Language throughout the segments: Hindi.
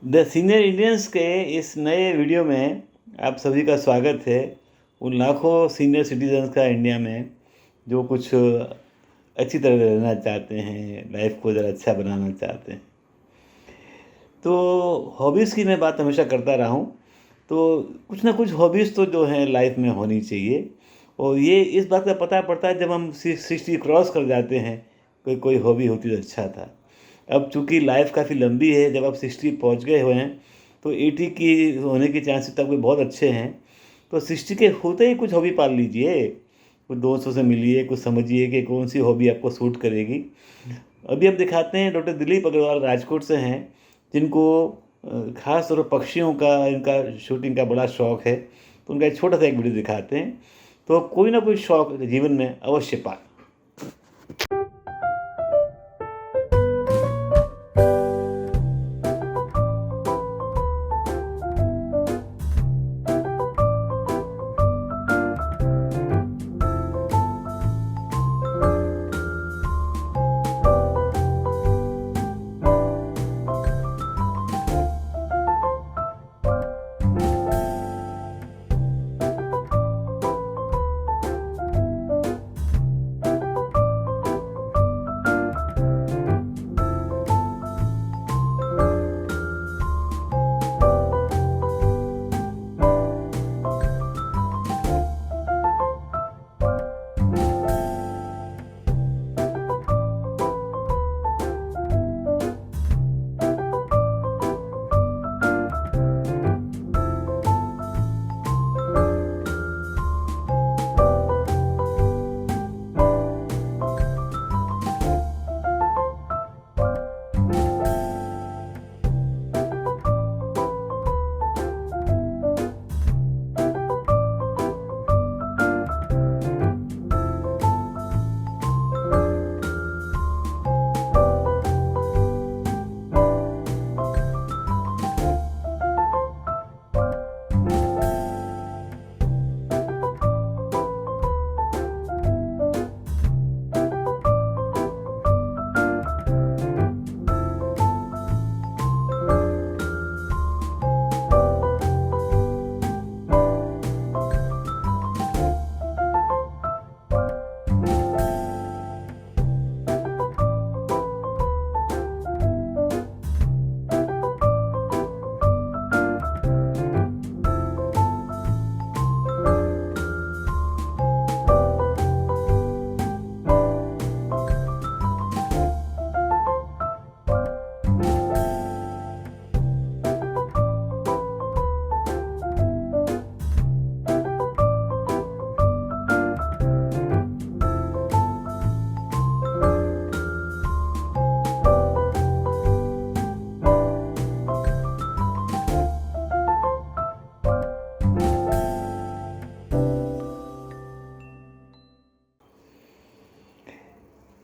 द सीनियर इंडियंस के इस नए वीडियो में आप सभी का स्वागत है। उन लाखों सीनियर सिटीजन्स का इंडिया में जो कुछ अच्छी तरह रहना चाहते हैं, लाइफ को ज़रा अच्छा बनाना चाहते हैं। तो हॉबीज़ की मैं बात हमेशा करता रहा हूँ। तो कुछ ना कुछ हॉबीज़ तो जो हैं लाइफ में होनी चाहिए, और ये इस बात का पता पड़ता है जब हम 60 क्रॉस कर जाते हैं। कोई कोई हॉबी होती तो अच्छा था। अब चूँकि लाइफ काफ़ी लंबी है, जब आप 60 पहुँच गए हुए हैं तो 80 की होने के चांसेस तक भी बहुत अच्छे हैं। तो 60 के होते ही कुछ हॉबी पाल लीजिए, कुछ दोस्तों से मिलिए, कुछ समझिए कि कौन सी हॉबी आपको सूट करेगी। अभी हम दिखाते हैं डॉक्टर दिलीप अग्रवाल राजकोट से हैं, जिनको ख़ास तौर पर पक्षियों का, इनका शूटिंग का बड़ा शौक़ है। तो उनका एक छोटा सा एक वीडियो दिखाते हैं। तो कोई ना कोई शौक़ जीवन में अवश्य पाएं।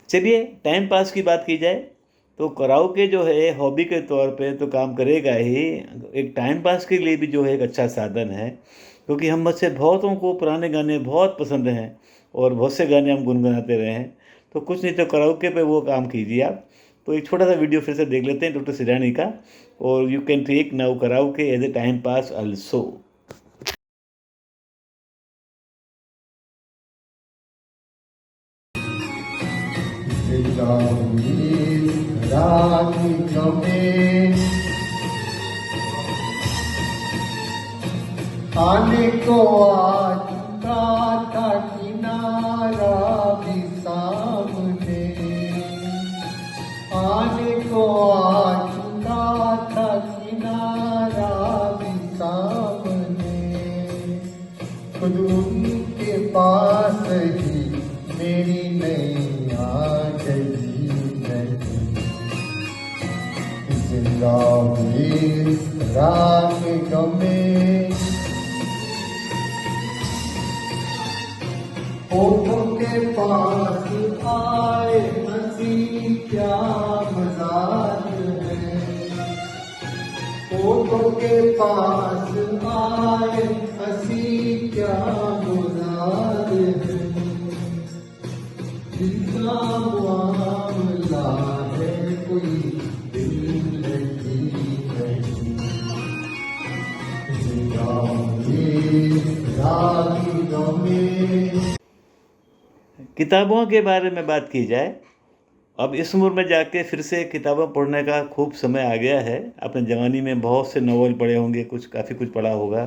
चलिए टाइम पास की बात की जाए तो कराओके जो है हॉबी के तौर पे तो काम करेगा ही। एक टाइम पास के लिए भी जो है एक अच्छा साधन है, क्योंकि हम में से बहुतों को पुराने गाने बहुत पसंद हैं और बहुत से गाने हम गुनगुनाते रहे हैं। तो कुछ नहीं तो कराओके पे वो काम कीजिए आप। तो एक छोटा सा वीडियो फिर से देख लेते हैं डॉक्टर सिरानी का। और you can take now karaoke as a time pass also. आने को आ चुका था किनारा भी सामने, आने को आ चुका था किनारा भी सामने। खुद उनके पास ही मेरी नैया गई नहीं, जिंदा हुई रात गमे। होठों के पास आए हंसी क्या मजाक है, होठों के पास आए हंसी क्या मजाक है। जितना मामला है कोई दिल लगी नहीं, किताबों के बारे में बात की जाए, अब इस उम्र में जाके फिर से किताबें पढ़ने का खूब समय आ गया है। अपने जवानी में बहुत से नॉवल पढ़े होंगे, कुछ काफ़ी कुछ पढ़ा होगा।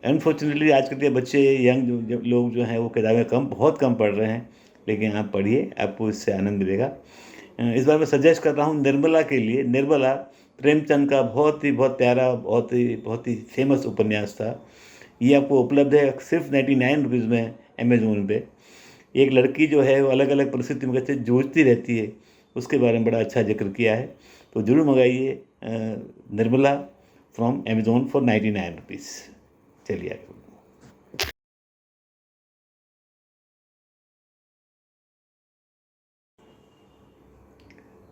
अनफॉर्चुनेटली आजकल के बच्चे यंग जो लोग जो हैं वो किताबें बहुत कम पढ़ रहे हैं, लेकिन आप पढ़िए, आपको इससे आनंद मिलेगा। इस बार मैं सजेस्ट कर रहा हूँ निर्मला के लिए। निर्मला प्रेमचंद का बहुत प्यारा, बहुत ही फेमस उपन्यास था। ये आपको उपलब्ध है सिर्फ 99 रुपीज़ में अमेज़न पे। एक लड़की जो है वो अलग अलग परिस्थिति में कैसे जूझती रहती है, उसके बारे में बड़ा अच्छा जिक्र किया है। तो ज़रूर मंगाइए Nirmala from Amazon for 99 rupees. चलिए आगे।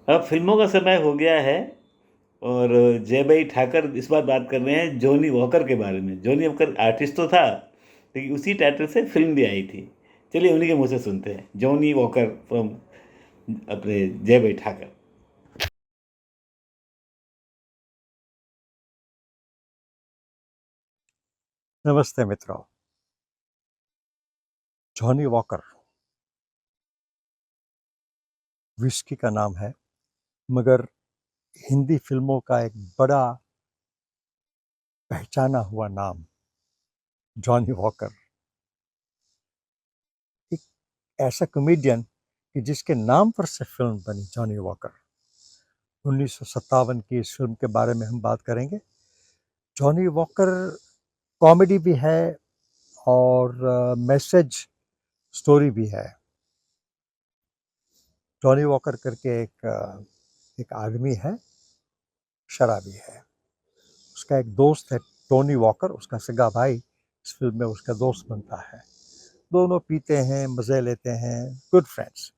अब फिल्मों का समय हो गया है और जय भाई ठाकर इस बार बात कर रहे हैं जॉनी वॉकर के बारे में। जॉनी वॉकर आर्टिस्ट तो था, लेकिन उसी टाइटल से फिल्म भी आई थी। चलिए उन्हीं के मुँह से सुनते हैं, जॉनी वॉकर फ्रॉम अपने जय भाई ठाकर। नमस्ते मित्रों। जॉनी वॉकर विस्की का नाम है, मगर हिंदी फिल्मों का एक बड़ा पहचाना हुआ नाम जॉनी वॉकर। एक ऐसा कॉमेडियन कि जिसके नाम पर से फिल्म बनी जॉनी वॉकर। 1957 की इस फिल्म के बारे में हम बात करेंगे। जॉनी वॉकर कॉमेडी भी है और मैसेज स्टोरी भी है। जॉनी वॉकर करके एक आदमी है, शराबी है। उसका एक दोस्त है टोनी वॉकर, उसका सगा भाई इस फिल्म में उसका दोस्त बनता है। दोनों पीते हैं, मज़े लेते हैं, गुड फ्रेंड्स।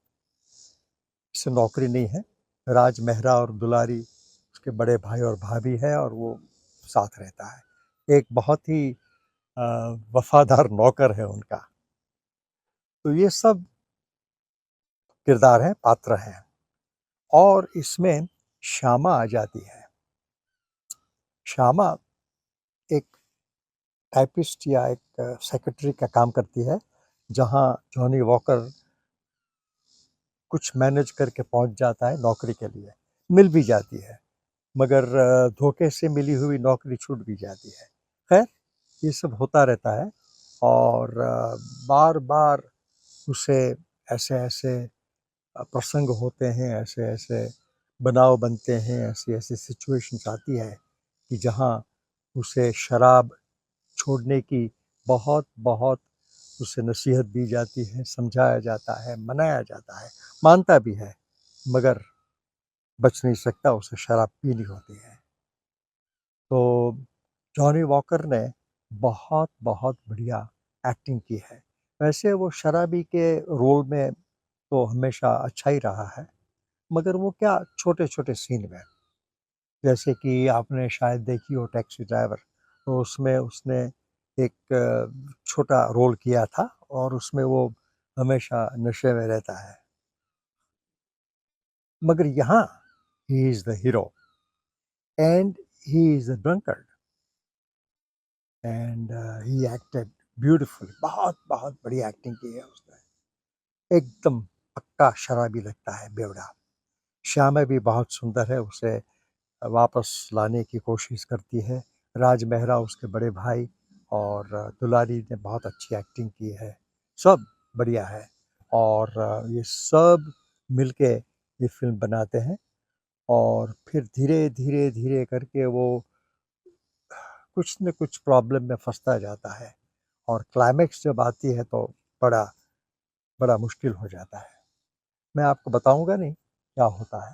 इससे नौकरी नहीं है। राज मेहरा और दुलारी उसके बड़े भाई और भाभी है और वो साथ रहता है। एक बहुत ही वफादार नौकर है उनका। तो ये सब किरदार हैं, पात्र हैं। और इसमें श्यामा आ जाती है। श्यामा एक टाइपिस्ट या एक सेक्रेटरी का काम करती है, जहाँ जॉनी वॉकर कुछ मैनेज करके पहुंच जाता है नौकरी के लिए। मिल भी जाती है, मगर धोखे से मिली हुई नौकरी छूट भी जाती है। खैर, ये सब होता रहता है और बार बार उसे ऐसे ऐसे प्रसंग होते हैं, ऐसे ऐसे बनाव बनते हैं, ऐसी ऐसी सिचुएशंस आती है कि जहाँ उसे शराब छोड़ने की बहुत बहुत उसे नसीहत दी जाती है, समझाया जाता है, मनाया जाता है, मानता भी है, मगर बच नहीं सकता, उसे शराब पीनी होती है। तो जॉनी वॉकर ने बहुत बहुत बढ़िया एक्टिंग की है। वैसे वो शराबी के रोल में तो हमेशा अच्छा ही रहा है, मगर वो क्या छोटे छोटे सीन में, जैसे कि आपने शायद देखी हो टैक्सी ड्राइवर, तो उसमें उसने एक छोटा रोल किया था और उसमें वो हमेशा नशे में रहता है। मगर यहाँ he is the hero and he is the drunkard and he acted beautifully. बहुत बहुत बढ़िया एक्टिंग की है उसने। एकदम पक्का शराबी लगता है बेवड़ा। श्यामा भी बहुत सुंदर है, उसे वापस लाने की कोशिश करती है। राज मेहरा उसके बड़े भाई और दुलारी ने बहुत अच्छी एक्टिंग की है। सब बढ़िया है और ये सब मिलके ये फिल्म बनाते हैं और फिर धीरे धीरे धीरे करके वो कुछ न कुछ प्रॉब्लम में फंसता जाता है और क्लाइमेक्स जब आती है तो बड़ा बड़ा मुश्किल हो जाता है। मैं आपको बताऊंगा नहीं क्या होता है।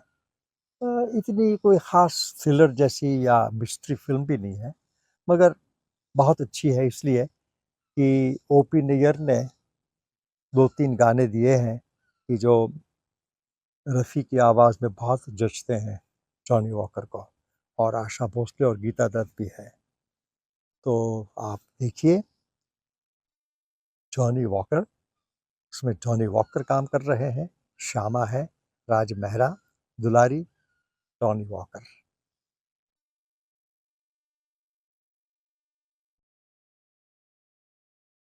इतनी कोई ख़ास थ्रिलर जैसी या मिस्ट्री फ़िल्म भी नहीं है, मगर बहुत अच्छी है इसलिए कि ओपी नैयर ने 2-3 गाने दिए हैं कि जो रफ़ी की आवाज़ में बहुत जचते हैं जॉनी वॉकर को, और आशा भोसले और गीता दत्त भी है। तो आप देखिए जॉनी वॉकर, इसमें जॉनी वॉकर काम कर रहे हैं, श्यामा है, राज मेहरा, दुलारी, जॉनी वॉकर।